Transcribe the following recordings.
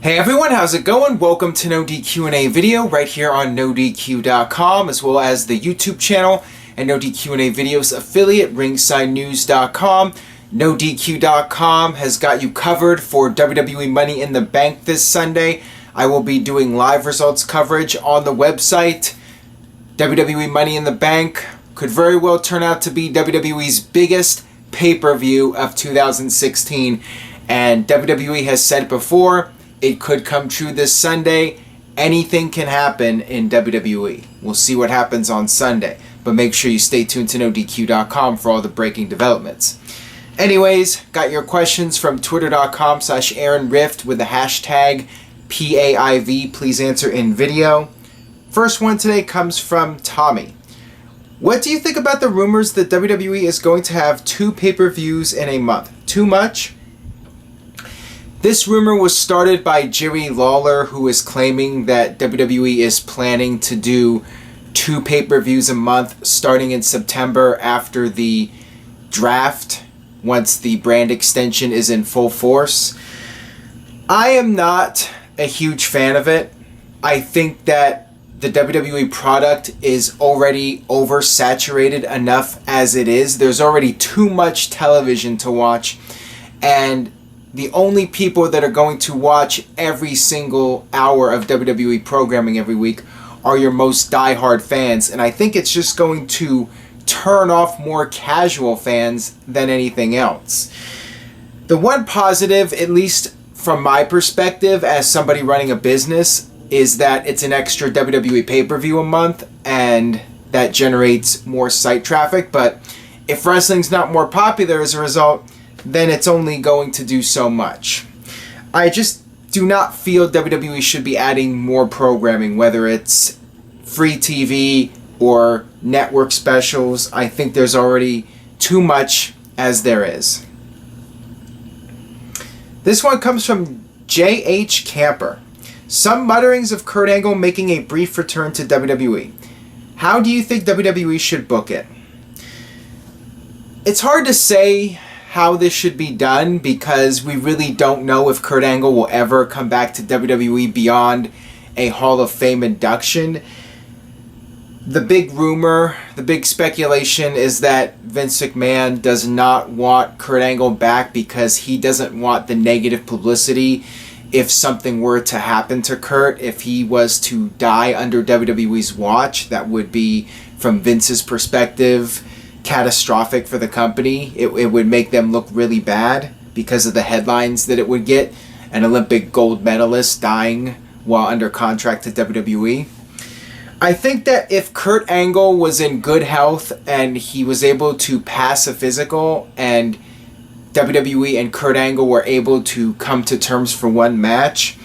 Hey everyone, how's it going? Welcome to NoDQ&A video right here on NoDQ.com, as well as the YouTube channel and NoDQ&A videos affiliate ringsidenews.com. NoDQ.com has got you covered for WWE Money in the Bank this Sunday. I will be doing live results coverage on the website. WWE Money in the Bank could very well turn out to be WWE's biggest pay-per-view of 2016, and WWE has said before, it could come true this Sunday. Anything can happen in WWE. We'll see what happens on Sunday. But make sure you stay tuned to NoDQ.com for all the breaking developments. Anyways, got your questions from twitter.com/AaronRift with the hashtag PAIV. Please answer in video. First one today comes from Tommy. What do you think about the rumors that WWE is going to have 2 pay-per-views in a month? Too much? This rumor was started by Jerry Lawler, who is claiming that WWE is planning to do 2 pay-per-views a month starting in September after the draft, once the brand extension is in full force. I am not a huge fan of it. I think that the WWE product is already oversaturated enough as it is. There's already too much television to watch, and the only people that are going to watch every single hour of WWE programming every week are your most diehard fans, and I think it's just going to turn off more casual fans than anything else. The one positive, at least from my perspective as somebody running a business, is that it's an extra WWE pay-per-view a month, and that generates more site traffic. But if wrestling's not more popular as a result, then it's only going to do so much. I just do not feel WWE should be adding more programming, whether it's free TV or network specials. I think there's already too much as there is. This one comes from J.H. Camper. Some mutterings of Kurt Angle making a brief return to WWE. How do you think WWE should book it? It's hard to say how this should be done because we really don't know if Kurt Angle will ever come back to WWE beyond a Hall of Fame induction. The big rumor, the big speculation is that Vince McMahon does not want Kurt Angle back because he doesn't want the negative publicity if something were to happen to Kurt. If he was to die under WWE's watch, that would be, from Vince's perspective, catastrophic for the company. It would make them look really bad because of the headlines that it would get. An Olympic gold medalist dying while under contract to WWE. I think that if Kurt Angle was in good health and he was able to pass a physical and WWE and Kurt Angle were able to come to terms for one match,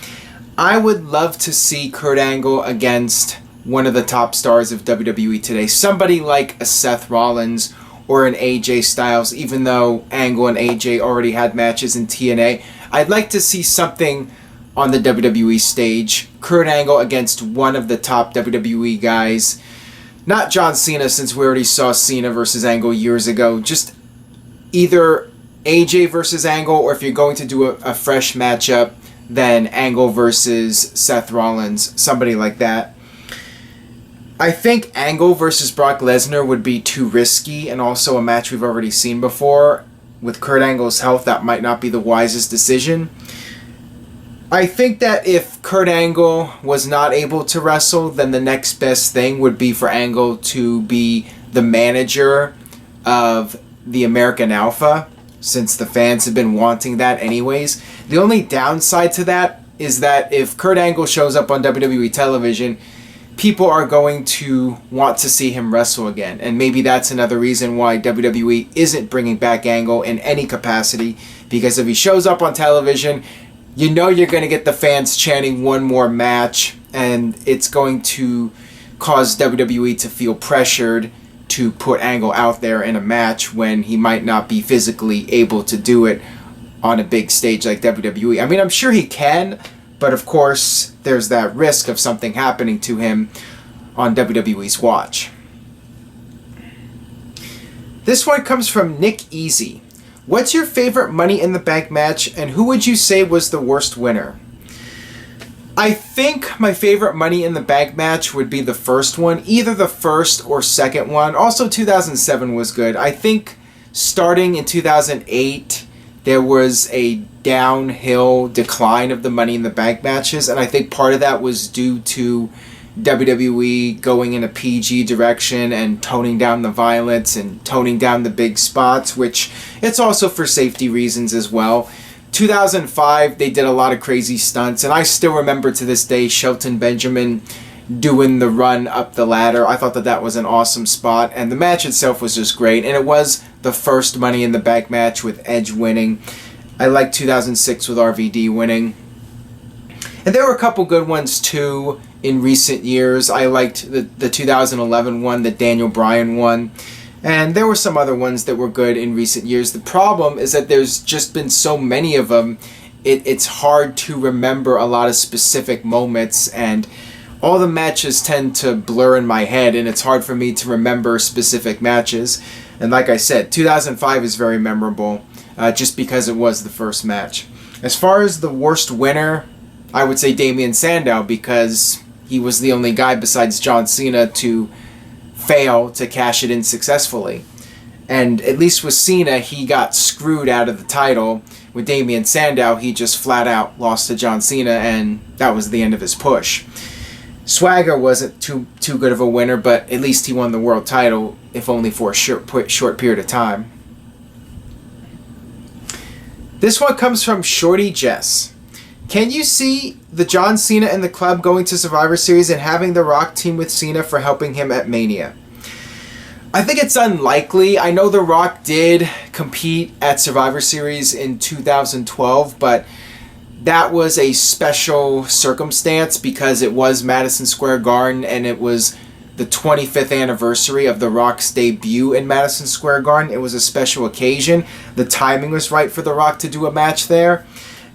I would love to see Kurt Angle against one of the top stars of WWE today. Somebody like a Seth Rollins or an AJ Styles, even though Angle and AJ already had matches in TNA. I'd like to see something on the WWE stage. Kurt Angle against one of the top WWE guys. Not John Cena, since we already saw Cena versus Angle years ago. Just either AJ versus Angle, or if you're going to do a fresh matchup, then Angle versus Seth Rollins. Somebody like that. I think Angle versus Brock Lesnar would be too risky, and also a match we've already seen before. With Kurt Angle's health, that might not be the wisest decision. I think that if Kurt Angle was not able to wrestle, then the next best thing would be for Angle to be the manager of the American Alpha, since the fans have been wanting that anyways. The only downside to that is that if Kurt Angle shows up on WWE television, people are going to want to see him wrestle again. And maybe that's another reason why WWE isn't bringing back Angle in any capacity. Because if he shows up on television, you know you're going to get the fans chanting one more match. And it's going to cause WWE to feel pressured to put Angle out there in a match when he might not be physically able to do it on a big stage like WWE. I mean, I'm sure he can, but of course, there's that risk of something happening to him on WWE's watch. This one comes from Nick Easy. What's your favorite Money in the Bank match, and who would you say was the worst winner? I think my favorite Money in the Bank match would be the first one, either the first or second one. Also, 2007 was good. I think starting in 2008, there was a downhill decline of the Money in the Bank matches, and I think part of that was due to WWE going in a PG direction and toning down the violence and toning down the big spots, which it's also for safety reasons as well. 2005, they did a lot of crazy stunts, and I still remember to this day Shelton Benjamin doing the run up the ladder. I thought that that was an awesome spot, and the match itself was just great, and it was the first Money in the Bank match with Edge winning. I liked 2006 with RVD winning. And there were a couple good ones too in recent years. I liked the 2011 one, the Daniel Bryan one. And there were some other ones that were good in recent years. The problem is that there's just been so many of them, it's hard to remember a lot of specific moments, and all the matches tend to blur in my head, and it's hard for me to remember specific matches. And like I said, 2005 is very memorable, just because it was the first match. As far as the worst winner, I would say Damien Sandow, because he was the only guy besides John Cena to fail to cash it in successfully. And at least with Cena, he got screwed out of the title. With Damien Sandow, he just flat out lost to John Cena, and that was the end of his push. Swagger wasn't too good of a winner, but at least he won the world title, if only for a short period of time. This one comes from Shorty Jess. Can you see the John Cena and the club going to Survivor Series and having The Rock team with Cena for helping him at Mania? I think it's unlikely. I know The Rock did compete at Survivor Series in 2012, but that was a special circumstance because it was Madison Square Garden and it was the 25th anniversary of The Rock's debut in Madison Square Garden. It was a special occasion. The timing was right for The Rock to do a match there.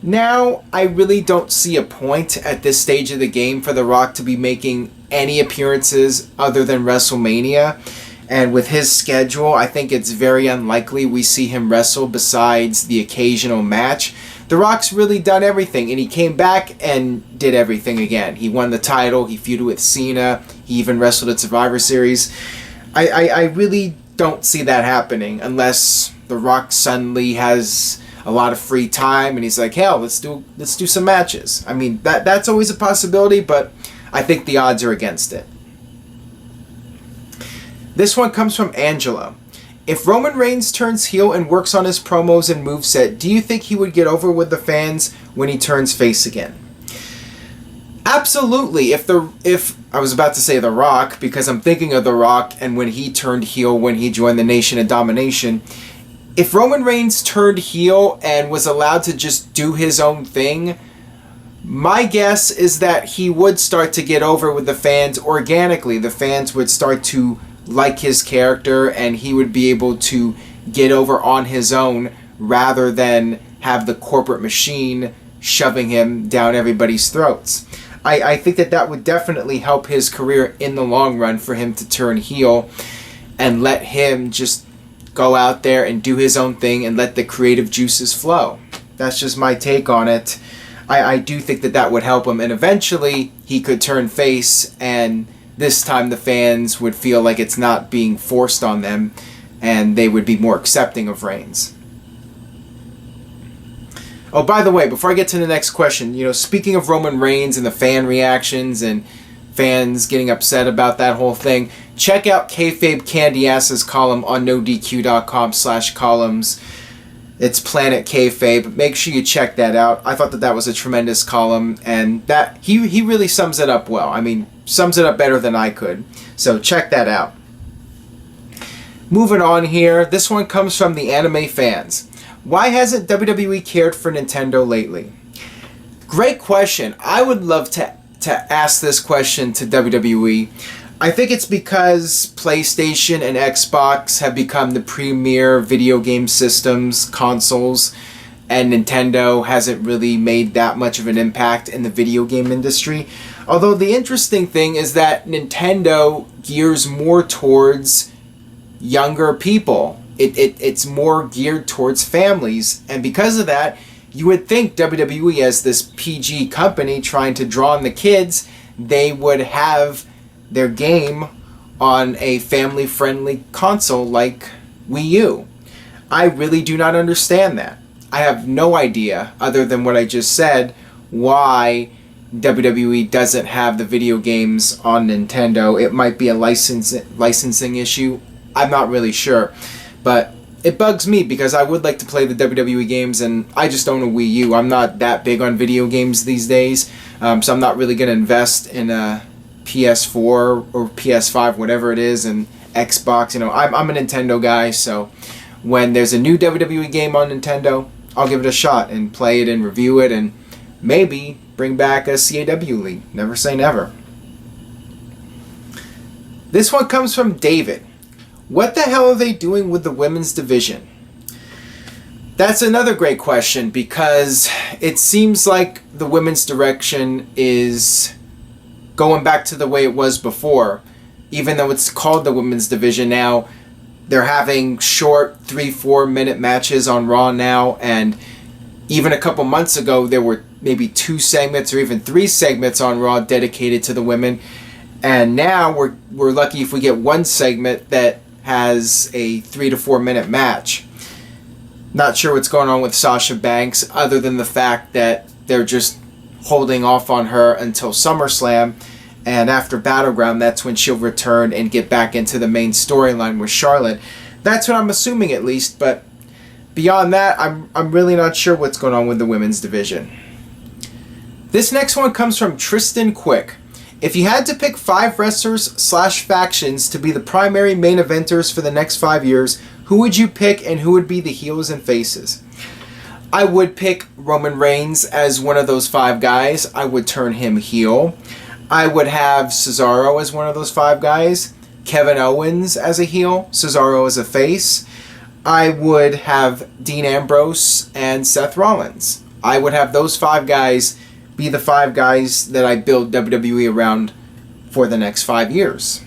Now, I really don't see a point at this stage of the game for The Rock to be making any appearances other than WrestleMania. And with his schedule, I think it's very unlikely we see him wrestle besides the occasional match. The Rock's really done everything, and he came back and did everything again. He won the title, he feuded with Cena, he even wrestled at Survivor Series. I really don't see that happening unless The Rock suddenly has a lot of free time and he's like, hell, let's do some matches. I mean, that's always a possibility, but I think the odds are against it. This one comes from Angela. If Roman Reigns turns heel and works on his promos and moveset, do you think he would get over with the fans when he turns face again? Absolutely. If I was about to say The Rock, because I'm thinking of The Rock and when he turned heel when he joined the Nation of Domination. If Roman Reigns turned heel and was allowed to just do his own thing, my guess is that he would start to get over with the fans organically. The fans would start to like his character and he would be able to get over on his own rather than have the corporate machine shoving him down everybody's throats. I think that would definitely help his career in the long run for him to turn heel and let him just go out there and do his own thing and let the creative juices flow. That's just my take on it. I do think that would help him, and eventually he could turn face, and this time the fans would feel like it's not being forced on them and they would be more accepting of Reigns. Oh, by the way, before I get to the next question, speaking of Roman Reigns and the fan reactions and fans getting upset about that whole thing, check out Kayfabe Candy Ass's column on NoDQ.com/columns. It's Planet Kayfabe. Make sure you check that out. I thought that was a tremendous column, and that he really sums it up well. I mean, sums it up better than I could. So check that out. Moving on here, this one comes from the anime fans. Why hasn't WWE cared for Nintendo lately? Great question. I would love to ask this question to WWE. I think it's because PlayStation and Xbox have become the premier video game systems, consoles, and Nintendo hasn't really made that much of an impact in the video game industry. Although the interesting thing is that Nintendo gears more towards younger people. It's more geared towards families, and because of that, You would think WWE, as this PG company trying to draw in the kids, they would have their game on a family-friendly console like Wii U. I really do not understand that. I have no idea, other than what I just said, why WWE doesn't have the video games on Nintendo. It might be a licensing issue. I'm not really sure. But it bugs me because I would like to play the WWE games, and I just own a Wii U. I'm not that big on video games these days, so I'm not really going to invest in a PS4 or PS5, whatever it is, and Xbox. I'm a Nintendo guy, so when there's a new WWE game on Nintendo, I'll give it a shot and play it and review it and maybe bring back a CAW league. Never say never. This one comes from David. What the hell are they doing with the women's division? That's another great question, because it seems like the women's direction is going back to the way it was before. Even though it's called the women's division now, they're having short 3-4 minute matches on Raw now, and even a couple months ago there were maybe 2 segments or even 3 segments on Raw dedicated to the women, and now we're lucky if we get one segment that has a 3 to 4 minute match. Not sure what's going on with Sasha Banks, other than the fact that they're just holding off on her until SummerSlam, and after Battleground, that's when she'll return and get back into the main storyline with Charlotte. That's what I'm assuming, at least, but beyond that, I'm really not sure what's going on with the women's division. This next one comes from Tristan Quick. If you had to pick 5 wrestlers/factions to be the primary main eventers for the next 5 years, who would you pick and who would be the heels and faces? I would pick Roman Reigns as one of those 5 guys. I would turn him heel. I would have Cesaro as one of those 5 guys, Kevin Owens as a heel, Cesaro as a face. I would have Dean Ambrose and Seth Rollins. I would have those 5 guys be the 5 guys that I build WWE around for the next 5 years.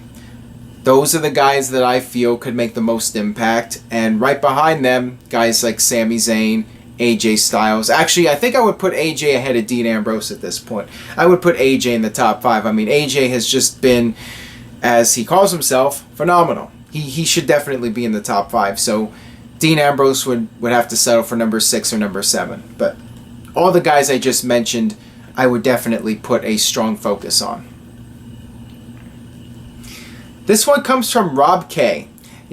Those are the guys that I feel could make the most impact, and right behind them, guys like Sami Zayn, AJ Styles. Actually, I think I would put AJ ahead of Dean Ambrose at this point. I would put AJ in the top 5. I mean, AJ has just been, as he calls himself, phenomenal. He should definitely be in the top 5. So Dean Ambrose would have to settle for number 6 or number 7. But all the guys I just mentioned, I would definitely put a strong focus on. This one comes from Rob K.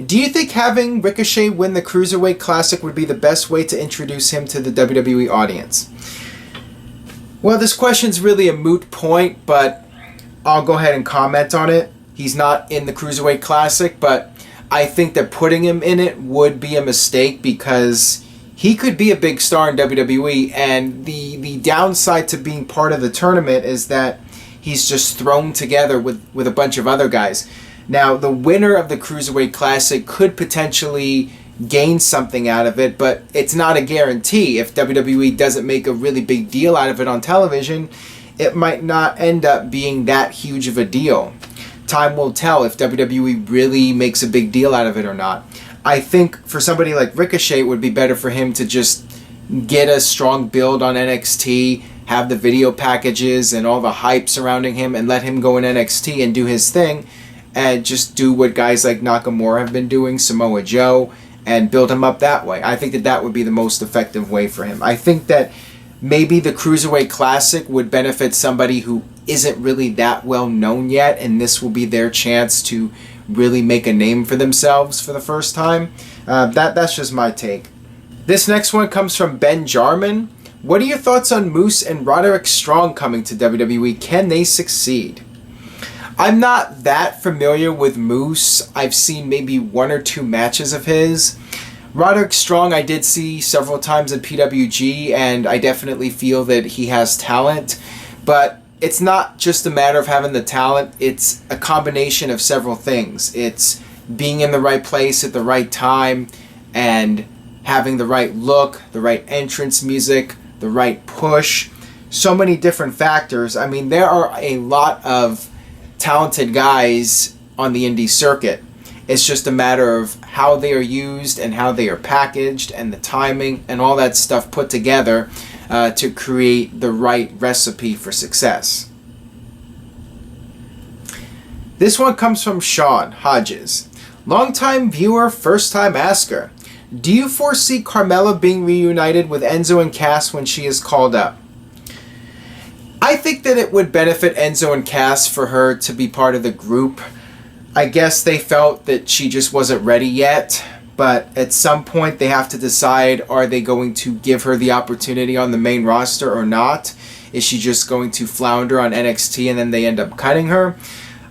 Do you think having Ricochet win the Cruiserweight Classic would be the best way to introduce him to the WWE audience? Well, this question's really a moot point, but I'll go ahead and comment on it. He's not in the Cruiserweight Classic, but I think that putting him in it would be a mistake, because he could be a big star in WWE, and the downside to being part of the tournament is that he's just thrown together with a bunch of other guys. Now, the winner of the Cruiserweight Classic could potentially gain something out of it, but it's not a guarantee. If WWE doesn't make a really big deal out of it on television, it might not end up being that huge of a deal. Time will tell if WWE really makes a big deal out of it or not. I think for somebody like Ricochet, it would be better for him to just get a strong build on NXT, have the video packages and all the hype surrounding him, and let him go in NXT and do his thing, and just do what guys like Nakamura have been doing, Samoa Joe, and build him up that way. I think that would be the most effective way for him. I think that maybe the Cruiserweight Classic would benefit somebody who isn't really that well known yet, and this will be their chance to really make a name for themselves for the first time. That's just my take. This next one comes from Ben Jarman. What are your thoughts on Moose and Roderick Strong coming to WWE? Can they succeed? I'm not that familiar with Moose. I've seen maybe 1 or 2 matches of his. Roderick Strong I did see several times in PWG, and I definitely feel that he has talent. But it's not just a matter of having the talent. It's a combination of several things. It's being in the right place at the right time, and having the right look, the right entrance music, the right push. So many different factors. I mean, there are a lot of talented guys on the indie circuit. It's just a matter of how they are used and how they are packaged and the timing and all that stuff put together to create the right recipe for success. This one comes from Sean Hodges. Longtime viewer, first time asker. Do you foresee Carmela being reunited with Enzo and Cass when she is called up? I think that it would benefit Enzo and Cass for her to be part of the group. I guess they felt that she just wasn't ready yet, but at some point they have to decide, are they going to give her the opportunity on the main roster or not? Is she just going to flounder on NXT and then they end up cutting her?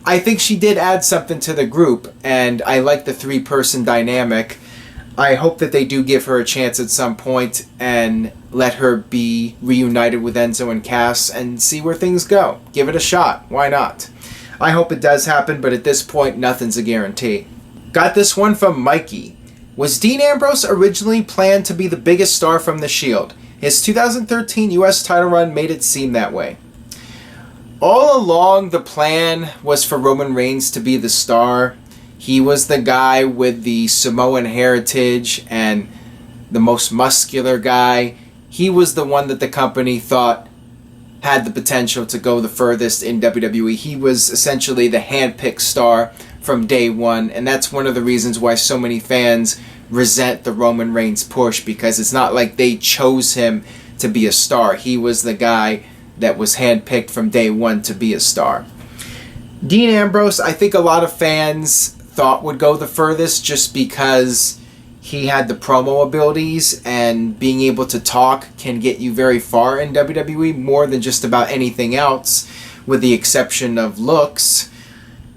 I think she did add something to the group, and I like the three-person dynamic. I hope that they do give her a chance at some point and let her be reunited with Enzo and Cass and see where things go. Give it a shot. Why not? I hope it does happen, but at this point, nothing's a guarantee. Got this one from Mikey. Was Dean Ambrose originally planned to be the biggest star from The Shield? His 2013 US title run made it seem that way. All along, the plan was for Roman Reigns to be the star. He was the guy with the Samoan heritage and the most muscular guy. He was the one that the company thought had the potential to go the furthest in WWE. He was essentially the hand-picked star from day one, and that's one of the reasons why so many fans resent the Roman Reigns push, because it's not like they chose him to be a star. He was the guy that was hand-picked from day one to be a star. Dean Ambrose, I think a lot of fans thought would go the furthest just because he had the promo abilities, and being able to talk can get you very far in WWE, more than just about anything else, with the exception of looks.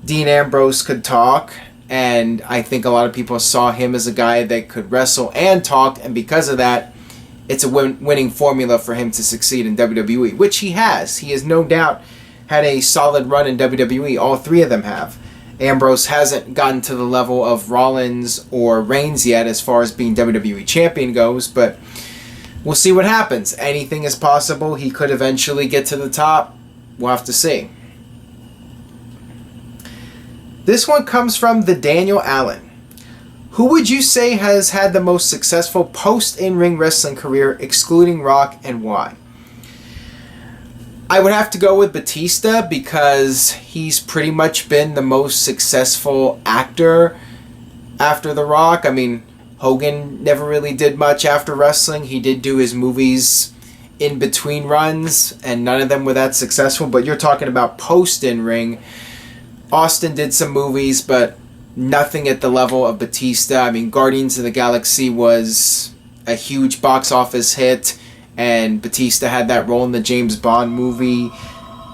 Dean Ambrose could talk, and I think a lot of people saw him as a guy that could wrestle and talk, and because of that, it's a winning formula for him to succeed in WWE, which he has. He has no doubt had a solid run in WWE. All three of them have. Ambrose hasn't gotten to the level of Rollins or Reigns yet as far as being WWE champion goes, but we'll see what happens. Anything is possible. He could eventually get to the top. We'll have to see. This one comes from the Daniel Allen. Who would you say has had the most successful post-in-ring wrestling career, excluding Rock, and why? I would have to go with Batista, because he's pretty much been the most successful actor after The Rock. I mean, Hogan never really did much after wrestling. He did do his movies in between runs, and none of them were that successful. But you're talking about post-in-ring. Austin did some movies, but nothing at the level of Batista. I mean, Guardians of the Galaxy was a huge box office hit, and Batista had that role in the James Bond movie,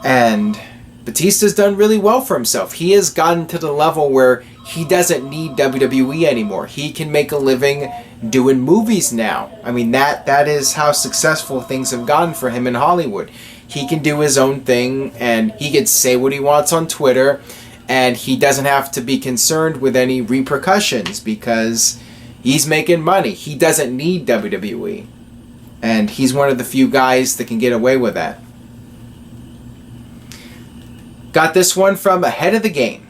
and Batista's done really well for himself. He has gotten to the level where he doesn't need WWE anymore. He can make a living doing movies now. I mean, that is how successful things have gone for him in Hollywood. He can do his own thing, and he can say what he wants on Twitter, and he doesn't have to be concerned with any repercussions because he's making money. He doesn't need WWE. And he's one of the few guys that can get away with that. Got this one from Ahead of the Game.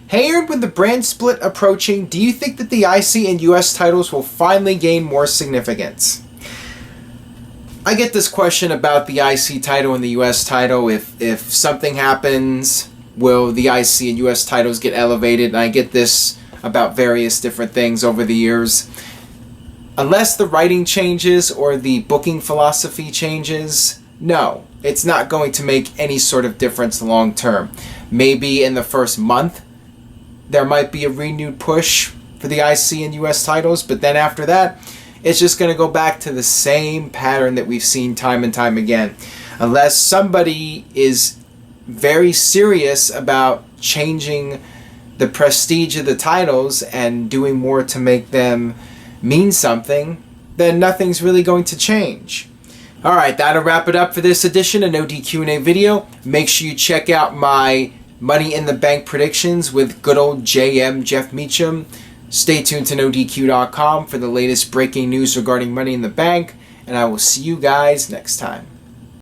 Hey Aaron, with the brand split approaching, do you think that the IC and US titles will finally gain more significance? I get this question about the IC title and the US title. If something happens, will the IC and US titles get elevated? And I get this about various different things over the years. Unless the writing changes or the booking philosophy changes, no, it's not going to make any sort of difference long term. Maybe in the first month, there might be a renewed push for the IC and US titles, but then after that, it's just going to go back to the same pattern that we've seen time and time again. Unless somebody is very serious about changing the prestige of the titles and doing more to make them mean something, then nothing's really going to change. Alright, that'll wrap it up for this edition of NoDQ&A video. Make sure you check out my Money in the Bank predictions with good old JM Jeff Meacham. Stay tuned to NoDQ.com for the latest breaking news regarding Money in the Bank, and I will see you guys next time.